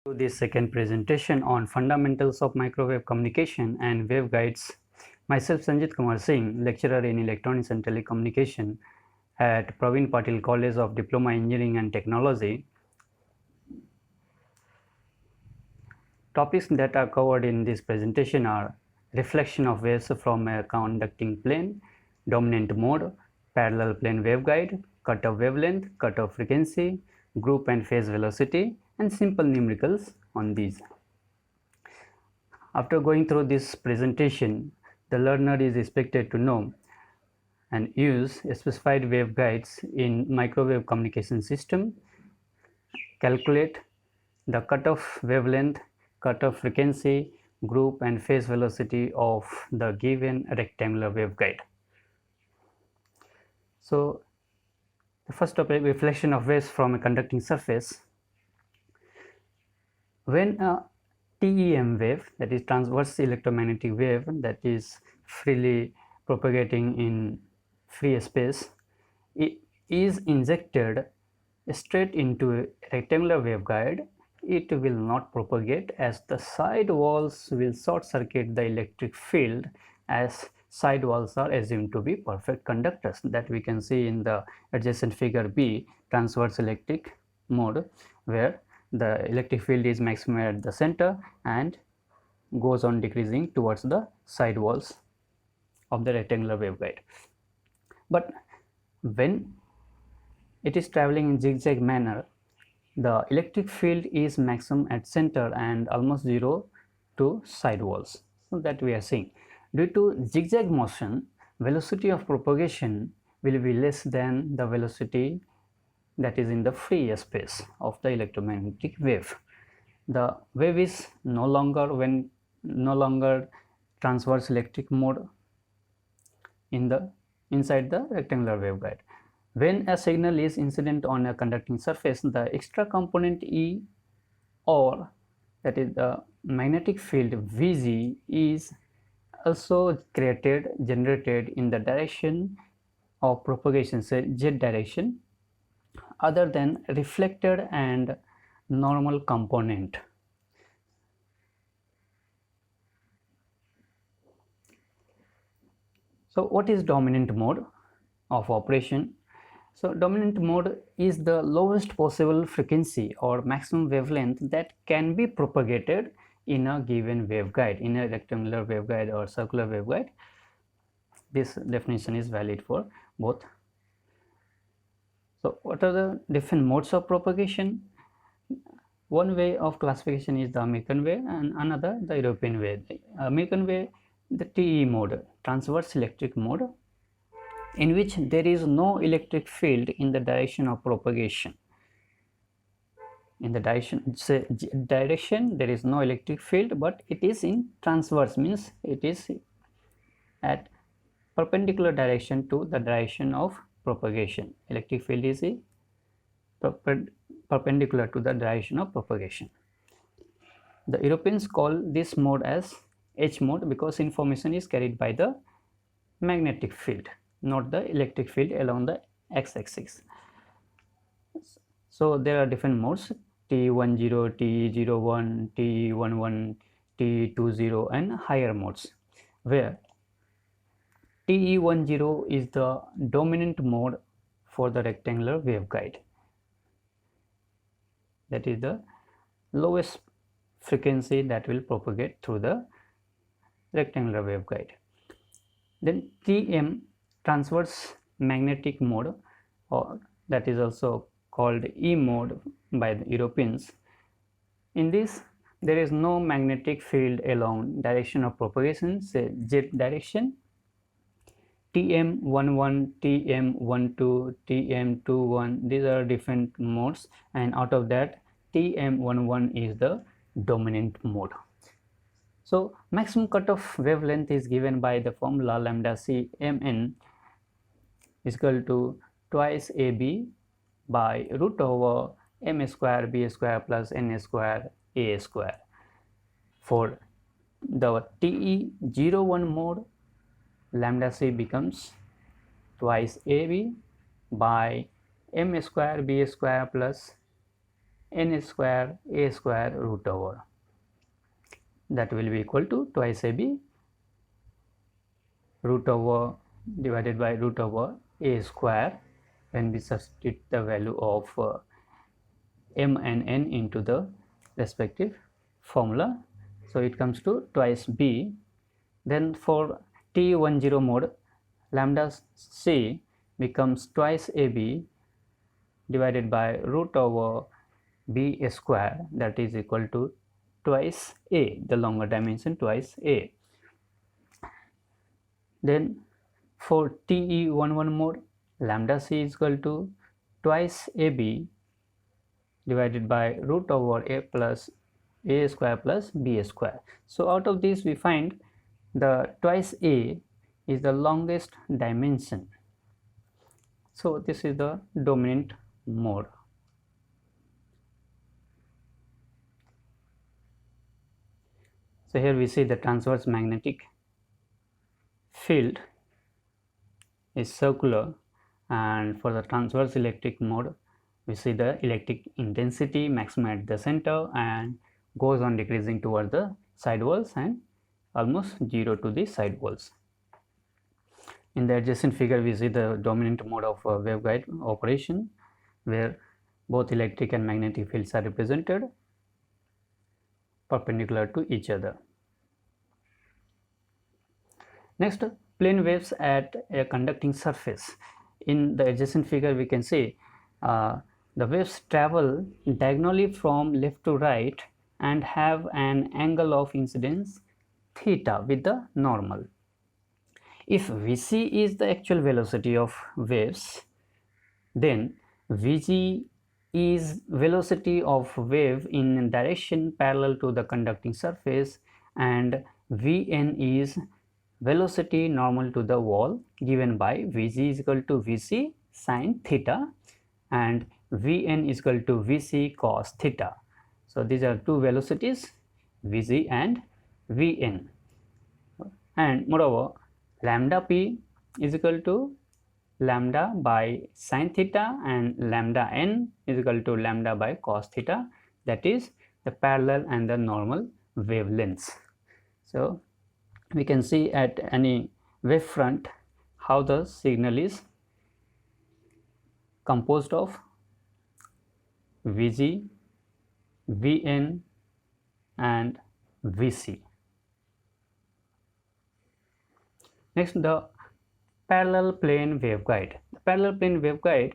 To this second presentation on fundamentals of microwave communication and waveguides. Myself Sanjit Kumar Singh, lecturer in electronics and telecommunication at Praveen Patil College of Diploma Engineering and Technology. Topics that are covered in this presentation are reflection of waves from a conducting plane, dominant mode, parallel plane waveguide, cutoff wavelength, cutoff frequency, group and phase velocity, and simple numericals on these. After going through this presentation, the learner is expected to know and use specified waveguides in microwave communication system, calculate the cutoff wavelength, cutoff frequency, group and phase velocity of the given rectangular waveguide. So the first topic, reflection of waves from a conducting surface. When a TEM wave, that is transverse electromagnetic wave, that is freely propagating in free space, it is injected straight into a rectangular waveguide, it will not propagate as the side walls will short circuit the electric field, as side walls are assumed to be perfect conductors, that we can see in the adjacent figure B, transverse electric mode, where the electric field is maximum at the center and goes on decreasing towards the side walls of the rectangular waveguide. But when it is traveling in zigzag manner, the electric field is maximum at center and almost zero to side walls. So that we are seeing. Due to zigzag motion, velocity of propagation will be less than the velocity that is in the free space of the electromagnetic wave. The wave is no longer transverse electric mode inside the rectangular waveguide. When a signal is incident on a conducting surface, the extra component E, or that is the magnetic field Vg, is also generated in the direction of propagation, say z direction, other than reflected and normal component. So what is dominant mode of operation? So dominant mode is the lowest possible frequency or maximum wavelength that can be propagated in a given waveguide, in a rectangular waveguide or circular waveguide. This definition is valid for both. So what are the different modes of propagation? One way of classification is the American way and another the European way. The American way, the TE mode, transverse electric mode, in which there is no electric field in the direction of propagation. In the direction there is no electric field, but it is in transverse, means it is at perpendicular direction to the direction of propagation. Electric field is perpendicular to the direction of propagation. The Europeans call this mode as H mode because information is carried by the magnetic field, not the electric field along the x-axis. So there are different modes: TE10, TE01, TE11, TE20 and higher modes, where TE10 is the dominant mode for the rectangular waveguide. That is the lowest frequency that will propagate through the rectangular waveguide. Then TM, transverse magnetic mode, or that is also called E mode by the Europeans. In this, there is no magnetic field along direction of propagation, say z direction. TM11, TM12, TM21, these are different modes, and out of that TM11 is the dominant mode. So maximum cutoff wavelength is given by the formula lambda c mn is equal to twice AB by root over m square b square plus n square a square. For the TE01 mode, lambda c becomes twice AB by m square b square plus n square a square root over, that will be equal to twice ab root over divided by root over a square when we substitute the value of m and n into the respective formula. So it comes to twice b. Then for T10 mode, lambda c becomes twice ab divided by root over b square, that is equal to twice a, the longer dimension twice a. Then for TE11 mode, lambda c is equal to twice ab divided by root over a plus a square plus b square. So out of this we find the twice a is the longest dimension. So this is the dominant mode. So here we see the transverse magnetic field is circular, and for the transverse electric mode we see the electric intensity maximum at the center and goes on decreasing towards the side walls and almost zero to the side walls. In the adjacent figure we see the dominant mode of waveguide operation, where both electric and magnetic fields are represented perpendicular to each other. Next, plane waves at a conducting surface. In the adjacent figure we can see the waves travel diagonally from left to right and have an angle of incidence theta with the normal. If Vc is the actual velocity of waves, then Vg is velocity of wave in direction parallel to the conducting surface, and Vn is velocity normal to the wall given by Vg is equal to Vc sin theta and Vn is equal to Vc cos theta. So these are two velocities, Vg and Vn, and moreover lambda p is equal to lambda by sin theta and lambda n is equal to lambda by cos theta, that is the parallel and the normal wavelengths. So we can see at any wave front how the signal is composed of Vg, Vn and Vc. Next, the parallel plane waveguide. The parallel plane waveguide,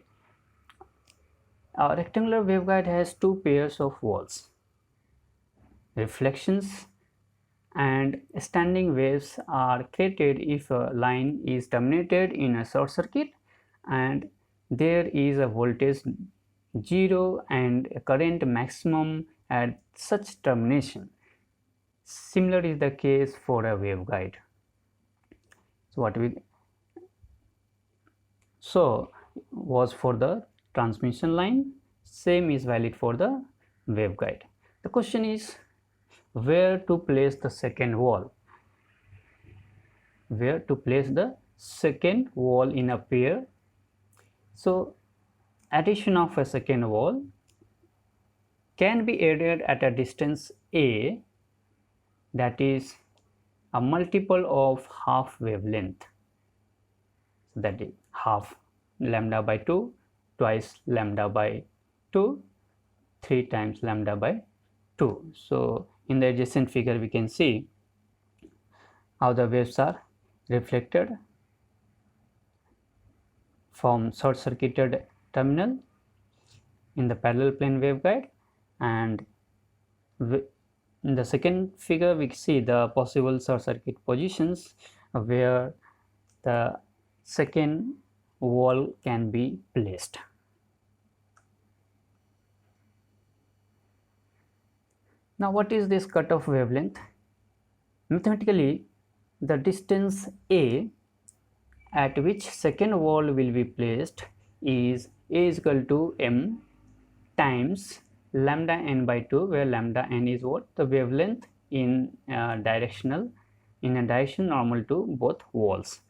a rectangular waveguide has two pairs of walls. Reflections and standing waves are created if a line is terminated in a short circuit and there is a voltage 0 and a current maximum at such termination. Similar is the case for a waveguide. So what we was for the transmission line, same is valid for the waveguide. The question is where to place the second wall. Where to place the second wall in a pair. So addition of a second wall can be added at a distance a, that is a multiple of half wavelength, that is half lambda by 2 twice lambda by 2 3 times lambda by 2. So in the adjacent figure we can see how the waves are reflected from short circuited terminal in the parallel plane waveguide, and in the second figure we see the possible short circuit positions where the second wall can be placed. Now what is this cutoff wavelength? Mathematically, the distance a at which second wall will be placed is a is equal to m times lambda n by 2, where lambda n is what? The wavelength in a direction normal to both walls,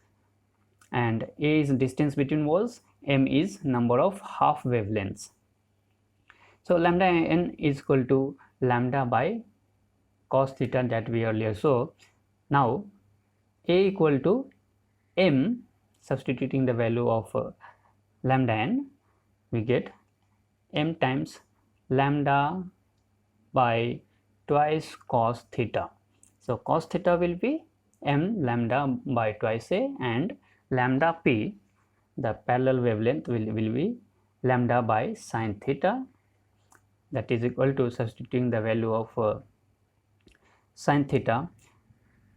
and a is distance between walls, m is number of half wavelengths. So lambda n is equal to lambda by cos theta that we earlier saw. Now a equal to m, substituting the value of lambda n, we get m times lambda by twice cos theta. So cos theta will be m lambda by twice a, and lambda p, the parallel wavelength, will be lambda by sin theta, that is equal to, substituting the value of sin theta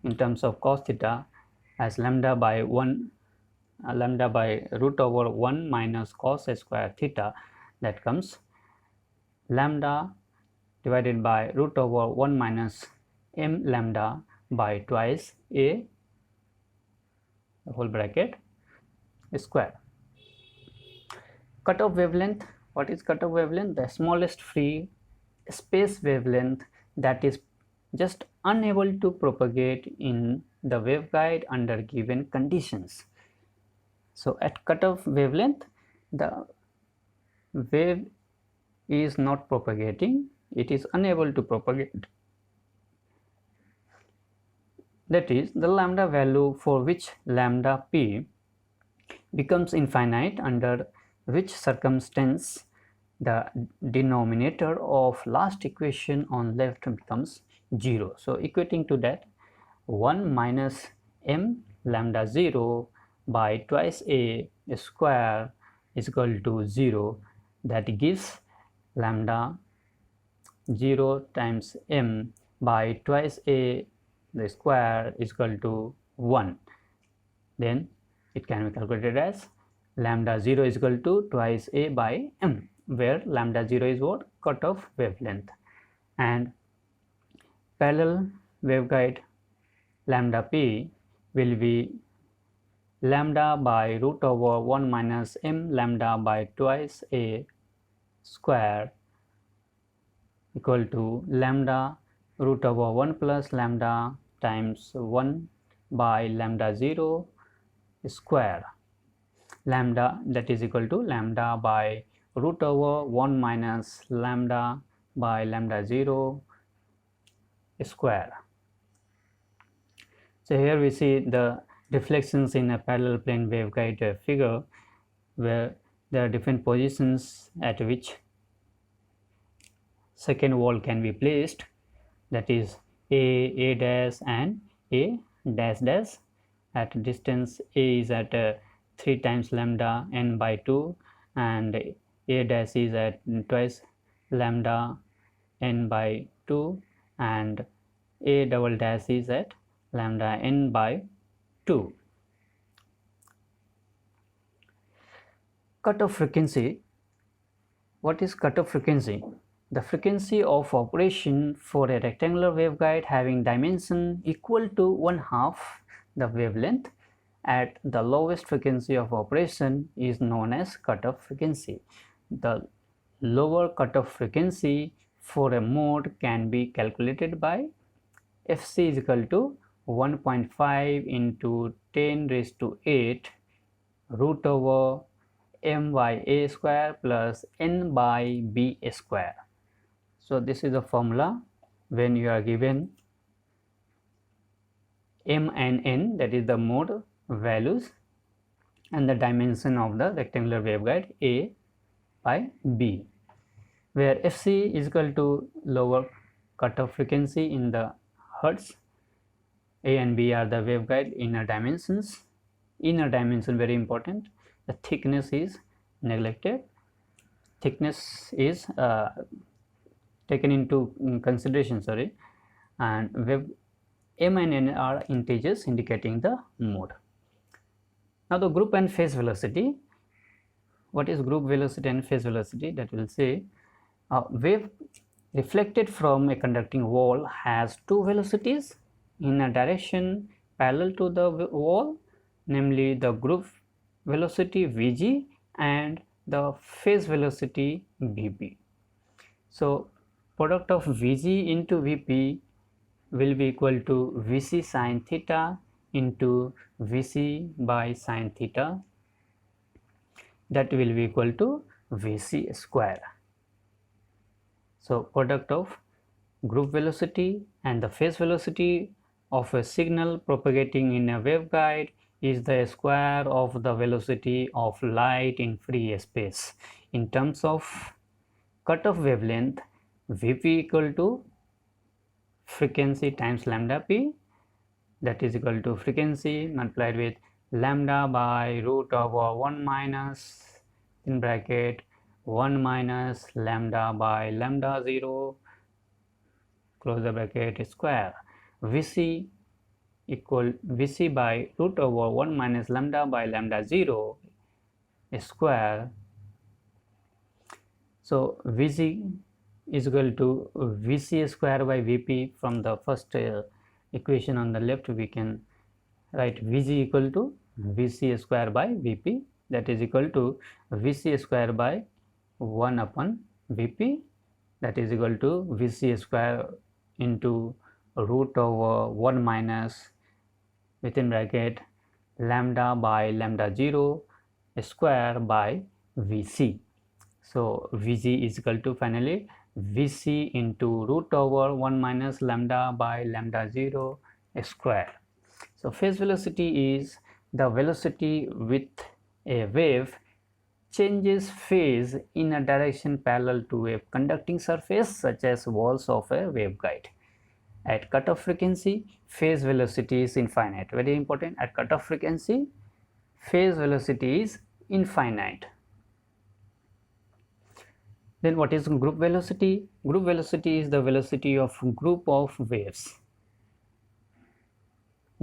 in terms of cos theta as lambda by 1, lambda by root over 1 minus cos square theta, that comes lambda divided by root over 1 minus m lambda by twice a whole bracket square. Cutoff wavelength. What is cutoff wavelength? The smallest free space wavelength that is just unable to propagate in the waveguide under given conditions. So at cutoff wavelength, the wave is not propagating, it is unable to propagate. That is, the lambda value for which lambda p becomes infinite, under which circumstance the denominator of last equation on left becomes 0. So equating to that, 1 minus m lambda 0 by twice a square is equal to 0. That gives lambda 0 times m by twice a the square is equal to 1. Then it can be calculated as lambda 0 is equal to twice a by m, where lambda 0 is what? Cutoff wavelength. And parallel waveguide lambda p will be lambda by root over 1 minus m lambda by twice a square equal to lambda root over 1 plus lambda times 1 by lambda 0 square, lambda that is equal to lambda by root over 1 minus lambda by lambda 0 square. So here we see the reflections in a parallel plane waveguide figure, where there are different positions at which second wall can be placed, that is a dash and a dash dash. At distance a is at 3 times lambda n by 2, and a dash is at twice lambda n by 2, and a double dash is at lambda n by 2. Cutoff frequency. What is cutoff frequency? The frequency of operation for a rectangular waveguide having dimension equal to 1/2 the wavelength at the lowest frequency of operation is known as cutoff frequency. The lower cutoff frequency for a mode can be calculated by Fc is equal to 1.5 into 10 raised to 8 root over m by a square plus n by b square. So this is the formula when you are given m and n, that is the mode values, and the dimension of the rectangular waveguide a by b, where Fc is equal to lower cutoff frequency in the hertz. A and b are the waveguide inner dimensions. Inner dimension very important. The thickness is neglected. Thickness is taken into consideration, and m and n are integers indicating the mode. Now the group and phase velocity. What is group velocity and phase velocity? That will say a wave reflected from a conducting wall has two velocities in a direction parallel to the wall, namely the group velocity Vg and the phase velocity Vp. So product of Vg into Vp will be equal to Vc sin theta into Vc by sin theta, that will be equal to Vc square. So product of group velocity and the phase velocity of a signal propagating in a waveguide is the square of the velocity of light in free space. In terms of cutoff wavelength, Vp equal to frequency times lambda p, that is equal to frequency multiplied with lambda by root over 1 minus in bracket 1 minus lambda by lambda 0 close the bracket square. Vc equal Vc by root over 1 minus lambda by lambda 0 square. So Vc is equal to Vc square by Vp. From the first equation on the left, we can write Vg equal to Vc square by Vp, that is equal to Vc square by 1 upon Vp, that is equal to Vc square into root over 1 minus within bracket lambda by lambda 0 square by Vc. So Vg is equal to finally Vc into root over 1 minus lambda by lambda 0 square. So phase velocity is the velocity with a wave changes phase in a direction parallel to a conducting surface such as walls of a waveguide. At cutoff frequency, phase velocity is infinite. Very important, at cutoff frequency, phase velocity is infinite. Then what is group velocity? Group velocity is the velocity of group of waves.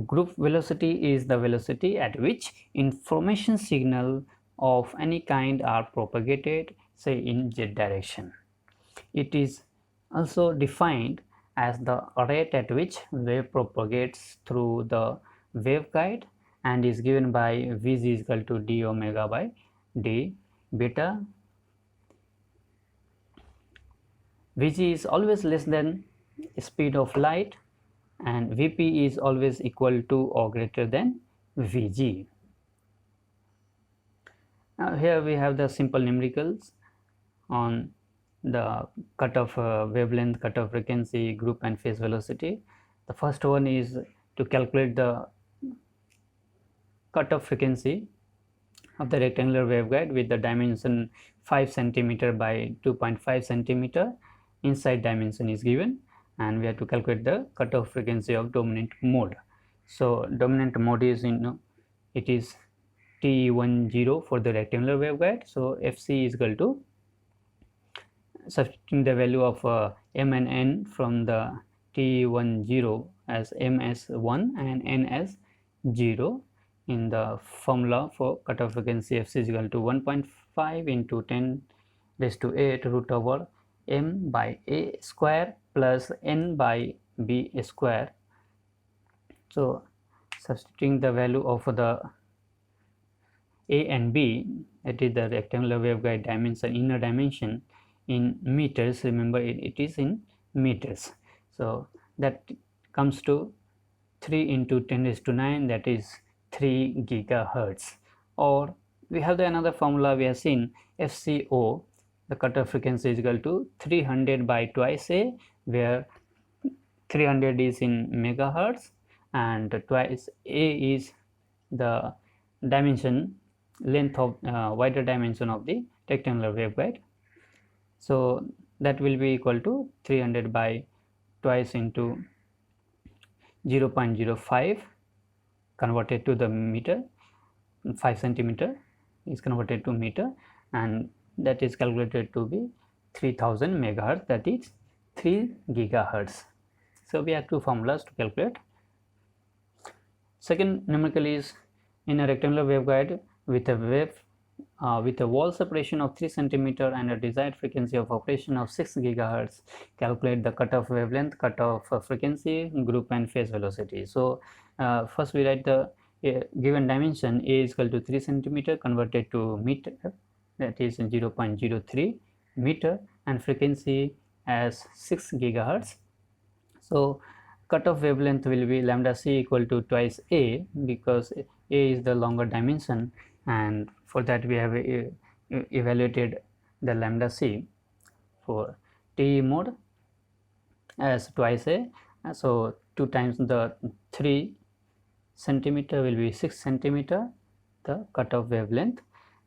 Group velocity is the velocity at which information signal of any kind are propagated, say in z direction. It is also defined as the rate at which wave propagates through the waveguide and is given by Vg is equal to d omega by d beta. Vg is always less than speed of light and Vp is always equal to or greater than Vg. Now here we have the simple numericals on the cutoff wavelength, cutoff frequency, group and phase velocity. The first one is to calculate the cutoff frequency of the rectangular waveguide with the dimension 5 cm by 2.5 cm. Inside dimension is given and we have to calculate the cutoff frequency of dominant mode. So dominant mode is it is TE10 for the rectangular waveguide. So Fc is equal to, substituting the value of m and n from the TE10 as m as 1 and n as 0 in the formula for cutoff frequency. Fc is equal to 1.5 into 10 raised to 8 root over m by a square plus n by b square. So substituting the value of the a and b, that is the rectangular waveguide dimension, inner dimension, in meters. Remember it is in meters. So that comes to 3 into 10 raised to 9, that is 3 gigahertz. Or we have the another formula we have seen, FCO, the cutoff frequency is equal to 300 by twice a, where 300 is in megahertz and twice a is the dimension length of wider dimension of the rectangular waveguide. So that will be equal to 300 by twice into 0.05 converted to the meter, 5 centimeter is converted to meter, and that is calculated to be 3000 megahertz, that is 3 gigahertz. So we have two formulas to calculate. Second numerical is, in a rectangular waveguide with a wave with a wall separation of 3 cm and a desired frequency of operation of 6 gigahertz, calculate the cutoff wavelength, cutoff frequency, group and phase velocity. So first we write the given dimension a is equal to 3 cm converted to meter, that is 0.03 meter, and frequency as 6 gigahertz. So cutoff wavelength will be lambda c equal to twice a, because a is the longer dimension, and for that we have evaluated the lambda c for TE mode as twice A. So 2 times the 3 centimeter will be 6 centimeter the cutoff wavelength.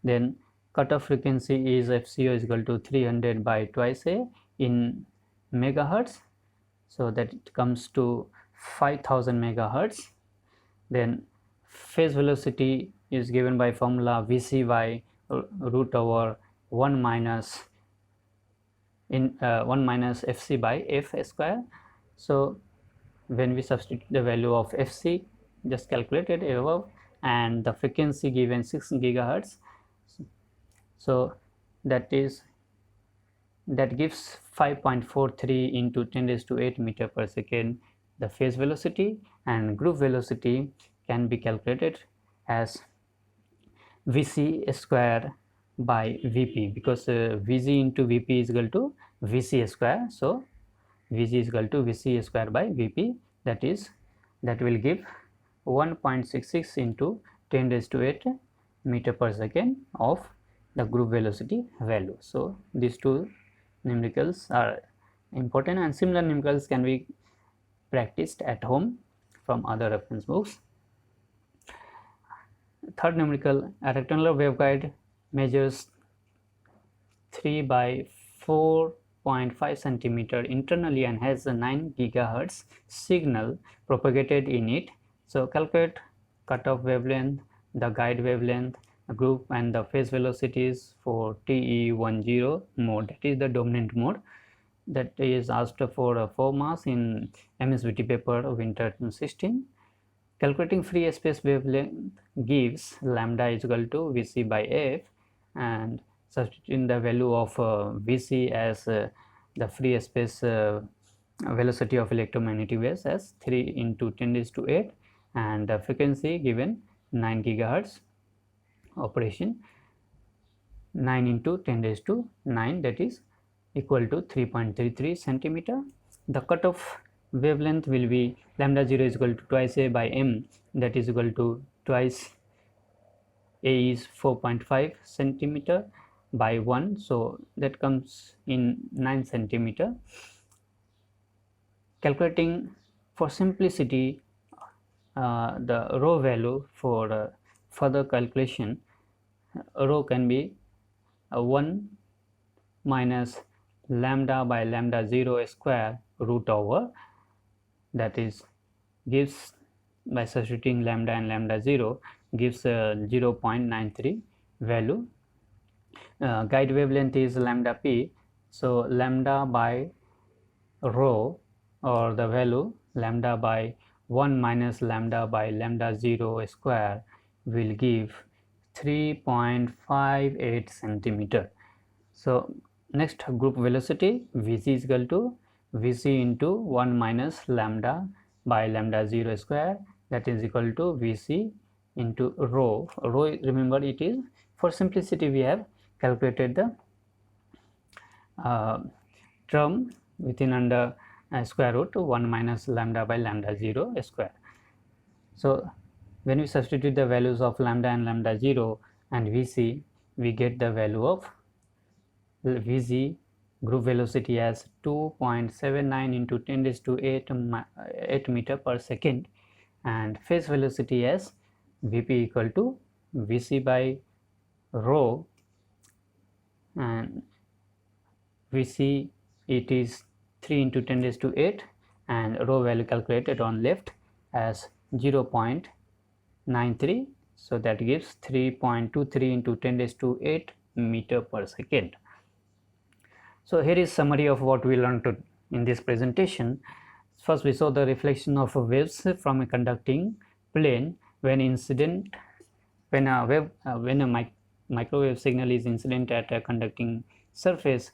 Then cutoff frequency is FCO is equal to 300 by twice A in megahertz, so that it comes to 5000 megahertz. Then phase velocity is given by formula Vc by root over 1 minus Fc by f square. So when we substitute the value of Fc just calculated above and the frequency given 6 gigahertz, so that gives 5.43 into 10 raised to 8 meter per second the phase velocity, and group velocity can be calculated as Vc square by Vp, because Vg into Vp is equal to Vc square. So Vg is equal to Vc square by Vp, that will give 1.66 into 10 raised to 8 meter per second of the group velocity value. So these two numericals are important, and similar numericals can be practiced at home from other reference books. Third numerical, a rectangular waveguide measures 3 by 4.5 centimeter internally and has a 9 gigahertz signal propagated in it. So calculate cutoff wavelength, the guide wavelength, group, and the phase velocities for TE10 mode, that is the dominant mode, that is asked for 4 marks in MSBT paper winter 2016. Calculating free space wavelength gives lambda is equal to Vc by f, and substituting the value of Vc as the free space velocity of electromagnetic waves as 3 into 10 raised to 8, and the frequency given 9 gigahertz operation, 9 into 10 raised to 9, that is equal to 3.33 centimeter. The cutoff wavelength will be lambda 0 is equal to twice A by m, that is equal to twice A is 4.5 centimeter by 1, so that comes in 9 centimeter. Calculating for simplicity the rho value for further calculation, rho can be 1 minus lambda by lambda 0 square root over, that is gives, by substituting lambda and lambda 0, gives 0.93 value. Guide wavelength is lambda p, so lambda by rho, or the value lambda by 1 minus lambda by lambda 0 square will give 3.58 centimeter. So next, group velocity Vc is equal to Vc into 1 minus lambda by lambda 0 square, that is equal to Vc into rho. Rho, remember, it is, for simplicity we have calculated the term within under square root 1 minus lambda by lambda 0 square. So when we substitute the values of lambda and lambda 0 and Vc, we get the value of Vg group velocity as 2.79 into 10 raised to 8 meter per second, and phase velocity as Vp equal to Vc by rho, and Vc it is 3 into 10 raised to 8, and rho value calculated on left as 0.93, so that gives 3.23 into 10 raised to 8 meter per second. So here is summary of what we learned in this presentation. First, we saw the reflection of waves from a conducting plane when a microwave signal is incident at a conducting surface.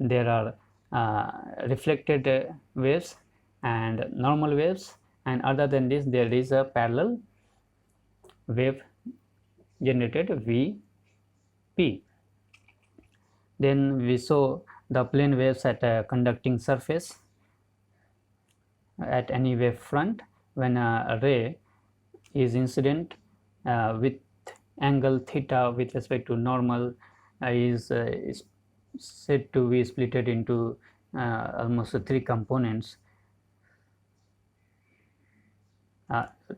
There are reflected waves and normal waves, and other than this there is a parallel wave generated Vp. Then we saw the plane waves at a conducting surface at any wave front when a ray is incident with angle theta with respect to normal is said to be splitted into almost three components,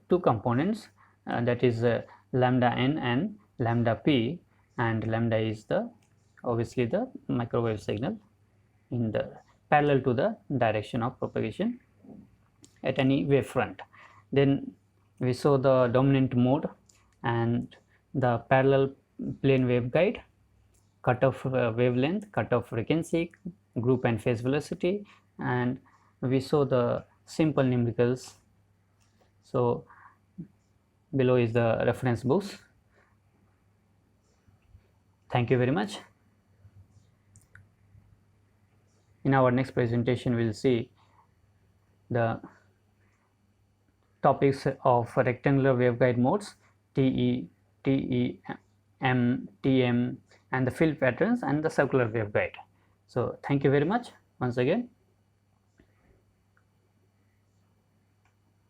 two components, that is lambda n and lambda p, and lambda is the obviously the microwave signal in the parallel to the direction of propagation at any wavefront. Then we saw the dominant mode and the parallel plane waveguide, cutoff wavelength, cutoff frequency, group and phase velocity, and we saw the simple numericals. So below is the reference books. Thank you very much. In our next presentation, we'll see the topics of rectangular waveguide modes, TE, TEM, TM, and the field patterns and the circular waveguide. So thank you very much once again.